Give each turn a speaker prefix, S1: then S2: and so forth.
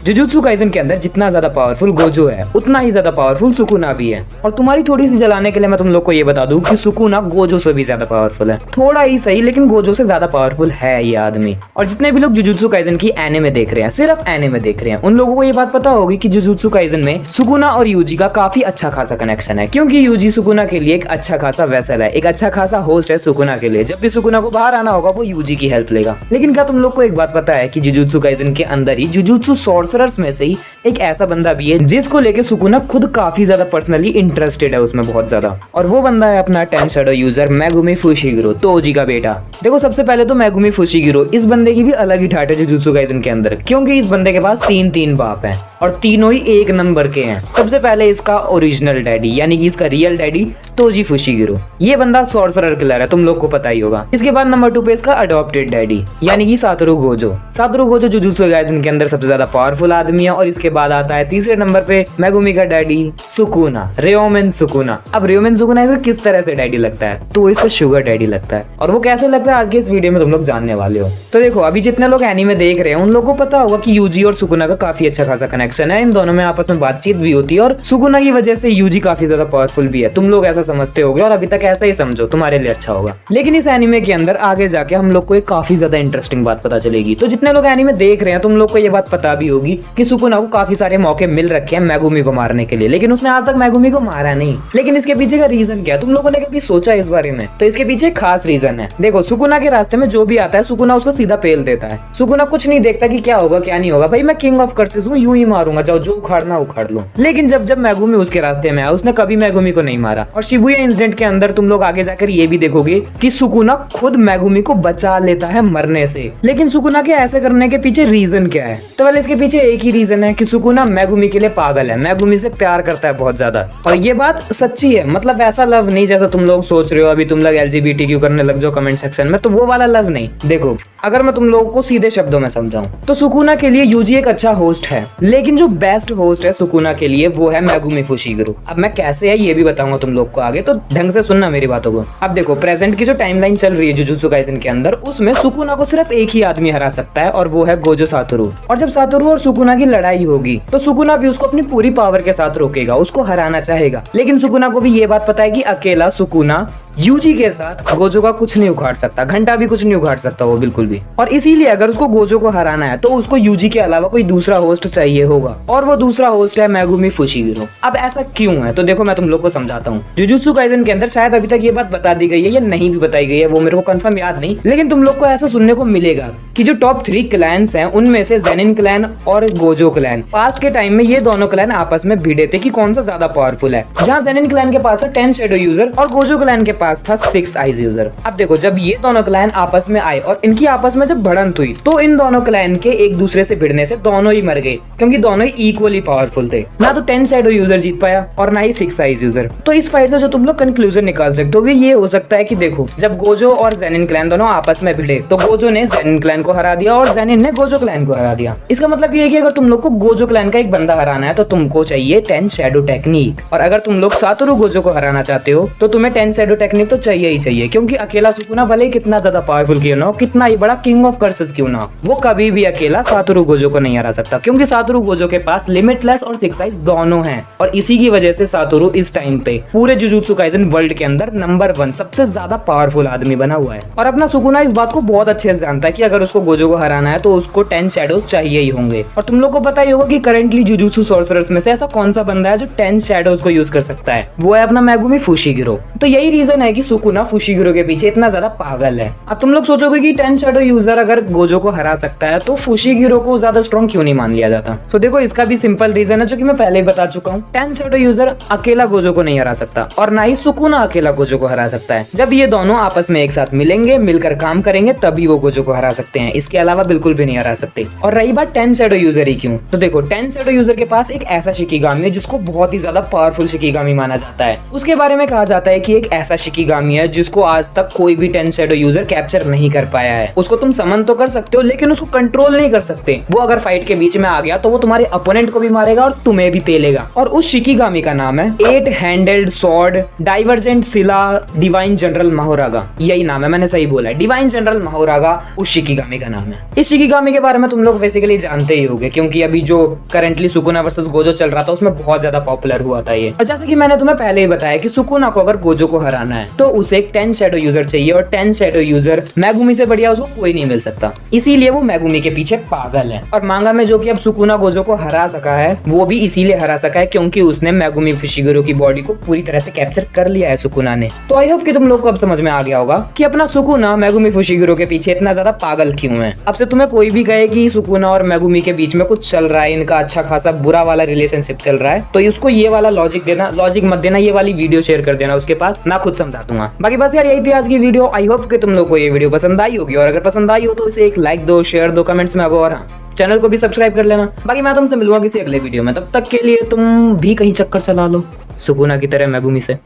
S1: Jujutsu Kaisen के अंदर जितना ज्यादा पावरफुल गोजो है उतना ही ज्यादा पावरफुल सुकुना भी है। और तुम्हारी थोड़ी सी जलाने के लिए मैं तुम लोग को ये बता दूं कि सुकुना गोजो से भी ज्यादा पावरफुल है। थोड़ा ही सही लेकिन गोजो से ज्यादा पावरफुल है ये आदमी। और जितने भी लोग जुजुत्सु काइसेन की एनिमे देख रहे हैं, सिर्फ एनिमे देख रहे हैं, उन लोगों को ये बात पता होगी कि जुजुत्सु काइसेन में सुकुना और यूजी का काफी अच्छा खासा कनेक्शन है, क्योंकि यूजी सुकुना के लिए एक अच्छा खासा वेसल है, एक अच्छा खासा होस्ट है सुकुना के लिए। जब भी सुकुना को बाहर आना होगा वो यूजी की हेल्प लेगा। लेकिन क्या तुम लोग को एक बात पता है कि जुजुत्सु काइसेन के अंदर ही जुजुत्सु सॉर्सरर्स में से ही एक ऐसा बंदा भी है जिसको लेके सुकुना खुद काफी ज्यादा पर्सनली इंटरेस्टेड है उसमें बहुत ज्यादा। और वो बंदा है अपना 10 शैडो यूजर मेगुमी फुशिगिरो, तोजी का बेटा। देखो सबसे पहले तो मेगुमी फुशिगिरो, इस बंदे की भी अलग ही ठाट है जुजुत्सु काइसेन के अंदर, क्योंकि इस बंदे के पास तीन बाप हैं और तीनों ही एक नंबर के हैं। सबसे पहले इसका ओरिजिनल डैडी यानी कि इसका रियल डैडी तोजी फुशिगिरो, ये बंदा सॉर्सरर किलर है, तुम लोग को पता ही होगा। इसके बाद नंबर 2 पे इसका अडॉप्टेड डैडी यानी कि Satoru Gojo. Satoru Gojo jujutsu Kaisen के अंदर सबसे ज्यादा पावरफुल आदमी है। और इसके बाद आता है तीसरे नंबर पे मेगुमी का डैडी सुकुना, रियोमेन सुकुना। अब रियोमेन सुकुना इसको किस तरह से डैडी लगता है, तो इसका शुगर डैडी लगता है। और वो कैसे लगता है आज के इस वीडियो में तुम लोग जानने वाले हो। तो देखो अभी जितने लोग एनीमे देख रहे हैं उन लोगों को पता होगा कि यूजी और सुकुना का काफी अच्छा खासा कनेक्शन है, इन दोनों में आपस में बातचीत भी होती है और सुकुना की वजह से यूजी काफी ज्यादा पावरफुल भी है। तुम लोग ऐसा समझते होगे और अभी तक ऐसा ही समझो, तुम्हारे लिए अच्छा होगा। लेकिन इस एनीमे के अंदर आगे जाके हम लोग को एक काफी ज्यादा इंटरेस्टिंग बात पता चलेगी। तो जितने लोग एनीमे देख रहे हैं तुम लोग को ये बात पता भी होगी कि सुकुना को काफी सारे मौके मिल रखे हैं मेगुमी को मारने के लिए, लेकिन उसने आज तक मेगुमी को मारा नहीं। लेकिन इसके पीछे का रीजन क्या है, तुम लोगों ने कभी सोचा इस बारे में? तो इसके पीछे एक खास रीजन है। देखो सुकुना के रास्ते में जो भी आता है सुकुना उसको सीधा पेल देता है। सुकुना कुछ नहीं देखता कि क्या होगा क्या नहीं होगा, भाई मैं किंग ऑफ कर्सेस हूँ, यूं ही मारूंगा, जाओ जो उखाड़ना उखाड़ लो। लेकिन जब मेगुमी उसके रास्ते में आया उसने कभी मेगुमी को नहीं मारा। और शिबुया इंसिडेंट के अंदर तुम लोग आगे जाकर ये भी देखोगे कि सुकुना खुद मेगुमी को बचा लेता है मरने से। लेकिन सुकुना के ऐसे करने के पीछे रीजन क्या है? तो वेल इसके पीछे एक ही रीजन है कि सुकुना मेगुमी के लिए पागल है, मेगुमी से प्यार करता है बहुत ज्यादा। और ये बात सच्ची है, मतलब ऐसा लव नहीं जैसा तुम लोग सोच रहे हो। अभी तुम लोग LGBTQ करने लग जाओ कमेंट सेक्शन में, तो वो वाला लव नहीं। देखो अगर मैं तुम लोगों को सीधे शब्दों में समझाऊं तो सुकुना के लिए यूजी एक अच्छा होस्ट है, लेकिन जो बेस्ट होस्ट है सुकुना के लिए वो है मेगुमी फुशिगिरो। अब मैं कैसे है ये भी बताऊंगा तुम लोग को आगे, तो ढंग से सुनना मेरी बातों को। अब देखो प्रेजेंट की जो टाइमलाइन चल रही है जुजुत्सु काइसेन के अंदर, उसमें सुकुना को सिर्फ एक ही आदमी हरा सकता है और वो है गोजो सातोरू। और जब सातोरू और सुकुना की लड़ाई होगी तो सुकुना भी उसको अपनी पूरी पावर के साथ रोकेगा, उसको हराना चाहेगा। लेकिन सुकुना को भी ये बात पता है कि अकेला सुकुना यूजी के साथ गोजो का कुछ नहीं उखाड़ सकता, घंटा भी कुछ नहीं उखाड़ सकता वो बिल्कुल भी। और इसीलिए अगर उसको गोजो को हराना है तो उसको यूजी के अलावा कोई दूसरा होस्ट चाहिए होगा, और वो दूसरा होस्ट है मेगुमी फुशिगिरो। अब ऐसा क्यों है तो देखो मैं तुम लोग को समझाता हूँ। जुजुत्सु काइसेन के अंदर शायद अभी तक ये बात बता दी गई है या नहीं भी बताई गई है, वो मेरे को कंफर्म याद नहीं, लेकिन तुम लोग को ऐसा सुनने को मिलेगा कि जो टॉप 3 क्लैन्स हैं उनमें से जेनिन क्लैन और गोजो क्लैन, पास्ट के टाइम में ये दोनों क्लैन आपस में भिड़े थे कि कौन सा ज्यादा पावरफुल है। जहाँ जेनिन क्लैन के पास था 10 शैडो यूजर और गोजो क्लैन के पास था 6 आइज यूजर। अब देखो जब ये दोनों क्लैन आपस में आए और इनकी आपस में जब भिड़ंत हुई तो इन दोनों क्लैन के एक दूसरे से भिड़ने से दोनों ही मर गए, क्योंकि दोनों ही इक्वली पावरफुल थे। ना तो 10 शैडो यूजर जीत पाया और ना ही 6 आइज यूजर। तो इस फाइट से जो तुम लोग कंक्लूजन निकाल सकते हो ये हो सकता है कि देखो जब गोजो और जेनिन क्लैन दोनों आपस में भिड़े तो गोजो ने जेनिन क्लैन को हरा दिया और जेनिन ने गोजो क्लैन को हरा दिया। इसका मतलब ये है कि अगर तुम लोग को गोजो क्लैन का एक बंदा हराना है तो तुमको चाहिए 10 शैडो टेक्निक, और अगर तुम लोग सातोरू गोजो को हराना चाहते हो तो तुम्हें 10 शैडो टेक्निक तो चाहिए ही चाहिए, क्योंकि अकेला सुकुना भले ही कितना ज्यादा पावरफुल क्यों ना हो, कितना ही बड़ा किंग ऑफ कर्सेस क्यों ना हो, वो कभी भी अकेला सातोरू गोजो को नहीं हरा सकता, क्योंकि सातोरू गोजो के पास लिमिटलेस और 6 आइज दोनों हैं। और इसी की वजह से सातोरू इस टाइम पे पूरे जुजुत्सु काइसेन वर्ल्ड के अंदर नंबर 1 सबसे ज्यादा पावरफुल आदमी बना हुआ है। और अपना सुकुना इस बात को बहुत अच्छे से जानता है कि अगर उसको गोजो को हराना है तो उसको 10 शैडोज चाहिए ही होंगे। और तुम लोग को पता ही होगा कि करंटली जुजुत्सु सॉर्सरर्स में से ऐसा कौन सा बंदा है जो 10 शैडोज को यूज कर सकता है, वो है अपना मेगुमी फुशिगिरो। तो यही रीजन है कि सुकुना फुशिगिरो के पीछे इतना ज्यादा पागल है। अब तुम लोग सोचोगे कि 10 शैडो यूजर अगर गोजो को हरा सकता है तो फुशिगिरो को ज्यादा स्ट्रॉन्ग क्यों नहीं मान लिया जाता? तो देखो इसका भी सिंपल रीजन है जो कि मैं पहले ही बता चुका हूँ। 10 शैडो यूजर अकेला गोजो को नहीं हरा सकता और ना ही सुकुना अकेला गोजो को हरा सकता है। जब ये दोनों आपस में एक साथ मिलेंगे, मिलकर काम करेंगे, तभी वो गोजो को हरा सकते हैं, इसके अलावा बिल्कुल भी नहीं हरा सकते। और रही बात 10 शैडो यूजर ही क्यों, तो देखो 10 शैडो यूजर के पास एक ऐसा शिकिगामी है जिसको बहुत ही ज्यादा पावरफुल शिकिगामी माना जाता है। उसके बारे में कहा जाता है कि एक ऐसा शिकिगामी है जिसको आज तक कोई भी 10 शैडो यूजर कैप्चर नहीं कर पाया है। उसको तुम समन तो कर सकते हो लेकिन उसको कंट्रोल नहीं कर सकते। वो अगर फाइट के बीच में आ गया तो वो तुम्हारे अपोनेंट को भी मारेगा और तुम्हें भी पेलेगा। और उस शिकिगामी का नाम है 8 हैंडल्ड स्वॉर्ड डाइवर्जेंट सिला डिवाइन जनरल माहोरागा। यही नाम है, मैंने सही बोला है, डिवाइन जनरल माहोरागा उस शिकिगामी का नाम है। इस शिकिगामी के बारे में तुम लोग बेसिकली जानते ही होंगे क्योंकि अभी जो करंटली सुकुना वर्सेस गोजो चल रहा था उसमें बहुत ज्यादा पॉपुलर हुआ था ये। और जैसे कि मैंने तुम्हें पहले ही बताया कि सुकुना को अगर गोजो को हराना है तो उसे एक 10 शैडो यूजर चाहिए और 10 शैडो यूजर मैगुमी से बढ़िया उसको कोई नहीं मिल सकता। इसीलिए वो मैगुमी के पीछे पागल है। और मांगा में जो कि अब सुकुना गोजो को हरा सका है वो भी इसीलिए हरा सका है क्योंकि उसने मैगुमी फुशिगुरो की बॉडी को पूरी तरह से कैप्चर कर लिया है सुकुना ने। तो आई होप कि तुम लोग को अब समझ में आ गया होगा कि अपना सुकुना मैगुमी फुशिगुरो के पीछे इतना ज्यादा पागल क्यों है। अब से तुम्हें कोई भी कहे कि सुकुना और मैगुमी के बीच में कुछ चल रहा है, इनका अच्छा खासा बुरा वाला रिलेशनशिप चल रहा है, तो उसको ये वाला लॉजिक देना, लॉजिक मत देना, ये वाली वीडियो शेयर कर देना उसके पास, मैं खुद समझा दूंगा। बाकी बस यार यही थी आज की वीडियो। आई होप कि तुम लोग को ये वीडियो पसंद आई होगी और अगर पसंद आई हो तो इसे एक लाइक दो, शेयर दो, कमेंट्स में आगो और चैनल को भी सब्सक्राइब कर लेना। बाकी मैं तुमसे मिलूंगा किसी अगले वीडियो में, तब तक के लिए तुम भी कहीं चक्कर चला लो सुकुना की तरह मैगुमी से।